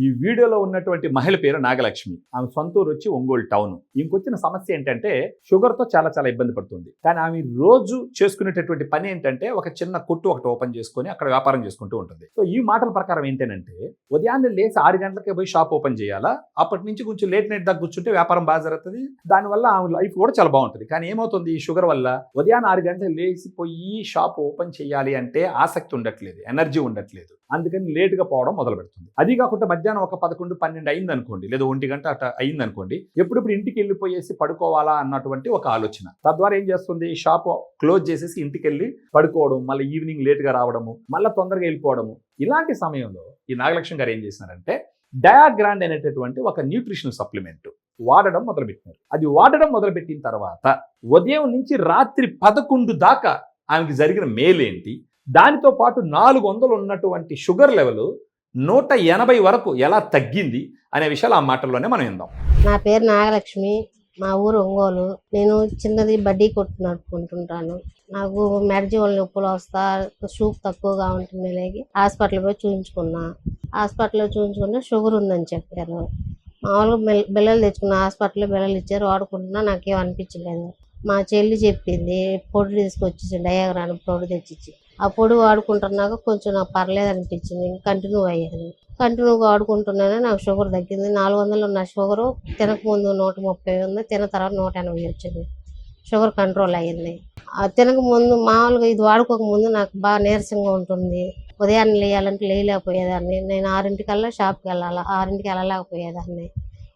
ఈ వీడియోలో ఉన్నటువంటి మహిళ పేరు నాగలక్ష్మి. ఆమె సొంత ఊరు వచ్చి ఒంగోలు టౌన్. ఇంకొచ్చిన సమస్య ఏంటంటే షుగర్తో చాలా ఇబ్బంది పడుతుంది. కానీ ఆమె రోజు చేసుకునేటటువంటి పని ఏంటంటే ఒక చిన్న కొట్టు ఒకటి ఓపెన్ చేసుకొని అక్కడ వ్యాపారం చేసుకుంటూ ఉంటుంది. సో ఈ మాటల ప్రకారం ఏంటంటే ఉదయాన్నే లేచి 6 గంటలకే పోయి షాప్ ఓపెన్ చేయాలా, అప్పటి నుంచి కొంచెం లేట్ నైట్ దాకా కూర్చుంటే వ్యాపారం బాగా జరుగుతుంది. దానివల్ల ఆమె లైఫ్ కూడా చాలా బాగుంటుంది. కానీ ఏమవుతుంది, ఈ షుగర్ వల్ల ఉదయాన్నే 6 గంటలకు లేచిపోయి షాప్ ఓపెన్ చేయాలి అంటే ఆసక్తి ఉండట్లేదు, ఎనర్జీ ఉండట్లేదు. అందుకని లేటుగా పోవడం మొదలు పెడుతుంది. అది కాకుండా మధ్యాహ్నం ఒక 11-12 అయింది అనుకోండి, లేదా 1 గంట అట్లా అయింది అనుకోండి, ఎప్పుడప్పుడు ఇంటికి వెళ్ళిపోయేసి పడుకోవాలా అన్నటువంటి ఒక ఆలోచన. తద్వారా ఏం చేస్తుంది, షాప్ క్లోజ్ చేసేసి ఇంటికి వెళ్ళి పడుకోవడం, మళ్ళీ ఈవినింగ్ లేట్గా రావడము, మళ్ళీ తొందరగా వెళ్ళిపోవడము. ఇలాంటి సమయంలో ఈ నాగలక్ష్మి గారు ఏం చేసినారంటే డయాగ్రాండ్ అనేటటువంటి ఒక న్యూట్రిషనల్ సప్లిమెంట్ వాడడం మొదలుపెట్టినారు. అది వాడడం మొదలుపెట్టిన తర్వాత ఉదయం నుంచి రాత్రి 11 దాకా ఆమెకి జరిగిన మేలేంటి, దానితో పాటు 400 ఉన్నటువంటి షుగర్ లెవెల్ 180 వరకు ఎలా తగ్గింది అనే విషయాలు ఆ మాటల్లోనే మనం విందాం. నా పేరు నాగలక్ష్మి, మా ఊరు ఒంగోలు. నేను చిన్నది బడ్డీ కొట్టు నడుపుకుంటుంటాను. నాకు మెడజీవుల నొప్పులు వస్తా, షూప్ తక్కువగా ఉంటుంది. లేకి హాస్పిటల్ పోయి చూపించుకున్నా. హాస్పిటల్లో చూపించుకున్నా షుగర్ ఉందని చెప్పారు. మామూలుగా బిళ్ళలు తెచ్చుకున్న, హాస్పిటల్లో బిళ్ళలు ఇచ్చారు, వాడుకుంటున్నా, నాకేం అనిపించలేదు. మా చెల్లి చెప్పింది, పొడి తీసుకొచ్చి డయాగ్రామ్ పొడి తెచ్చిచ్చి, ఆ పొడి వాడుకుంటున్నాక కొంచెం నాకు పర్లేదు అనిపించింది. కంటిన్యూ అయ్యాను. కంటిన్యూగా వాడుకుంటున్నానే నాకు షుగర్ తగ్గింది. 400 ఉన్న షుగరు తినకముందు 130 ఉంది, తిన్న తర్వాత 180 వచ్చింది. షుగర్ కంట్రోల్ అయ్యింది. తినకముందు మామూలుగా ఇది వాడుకోకముందు నాకు బాగా నీరసంగా ఉంటుంది. ఉదయాన్నే లేయాలంటే లేయలేకపోయేదాన్ని. నేను 6 షాప్కి వెళ్ళాలి, 6 వెళ్ళలేకపోయేదాన్ని.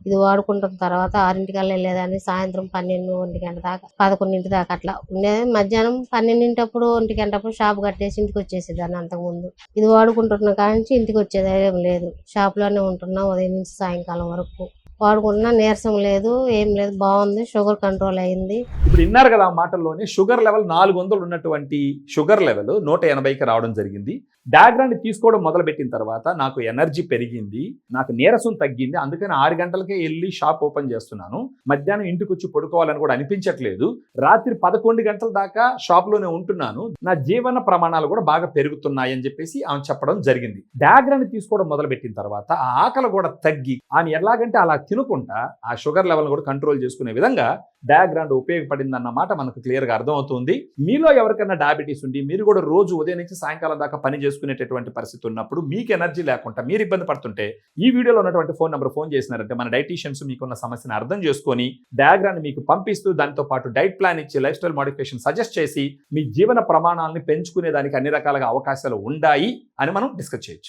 ఇది వాడుకుంటున్న తర్వాత 6 వెళ్ళేదాన్ని. సాయంత్రం 12-1 గంట దాకా, 11 దాకా అట్లా ఉండేది. మధ్యాహ్నం 12 అప్పుడు 1 గంటప్పుడు షాప్ కట్టేసి ఇంటికి వచ్చేసేదాన్ని. అంతకుముందు ఇది వాడుకుంటున్న కాడి నుంచి ఇంటికి వచ్చేది ఏం లేదు. షాప్లోనే ఉంటున్నా ఉదయం నుంచి సాయంకాలం వరకు. వాడుకుంటున్నా, నీరసం లేదు, ఏం లేదు, బాగుంది. షుగర్ కంట్రోల్ అయింది. ఇప్పుడు విన్నారు కదా ఆ మాటల్లోనే, షుగర్ లెవెల్ 400 ఉన్నటువంటి షుగర్ లెవెల్ 180కి రావడం జరిగింది. డయాగ్రామ్ తీసుకోవడం మొదలుపెట్టిన తర్వాత నాకు ఎనర్జీ పెరిగింది, నాకు నీరసం తగ్గింది. అందుకని 6 గంటలకే వెళ్ళి షాప్ ఓపెన్ చేస్తున్నాను. మధ్యాహ్నం ఇంటికి వచ్చి పడుకోవాలని కూడా అనిపించట్లేదు. రాత్రి 11 గంటల దాకా షాప్లోనే ఉంటున్నాను. నా జీవన ప్రమాణాలు కూడా బాగా పెరుగుతున్నాయి అని చెప్పేసి ఆమె చెప్పడం జరిగింది. డయాగ్రామ్ తీసుకోవడం మొదలుపెట్టిన తర్వాత ఆ ఆకలి కూడా తగ్గి ఆమె ఎలాగంటే అలా తినుకుంటా ఆ షుగర్ లెవెల్ కూడా కంట్రోల్ చేసుకునే విధంగా డయాగ్రామ్ ఉపయోగపడింది అన్నమాట మనకు క్లియర్గా అర్థమవుతుంది. మీలో ఎవరికైనా డయాబెటీస్ ఉండి మీరు కూడా రోజు ఉదయం నుంచి సాయంకాలం దాకా పని చేసుకునేటటువంటి పరిస్థితి ఉన్నప్పుడు, మీకు ఎనర్జీ లేకుండా మీరు ఇబ్బంది పడుతుంటే, ఈ వీడియోలో ఉన్నటువంటి ఫోన్ నెంబర్ ఫోన్ చేసినారంటే మన డైటీషియన్స్ మీకున్న సమస్యను అర్థం చేసుకొని డయాగ్రామ్ మీకు పంపిస్తూ దాంతో పాటు డైట్ ప్లాన్ ఇచ్చి లైఫ్ స్టైల్ మోడిఫికేషన్ సజెస్ట్ చేసి మీ జీవన ప్రమాణాలను పెంచుకునే దానికి అన్ని రకాలుగా అవకాశాలు ఉన్నాయి అని మనం డిస్కస్ చేయొచ్చు.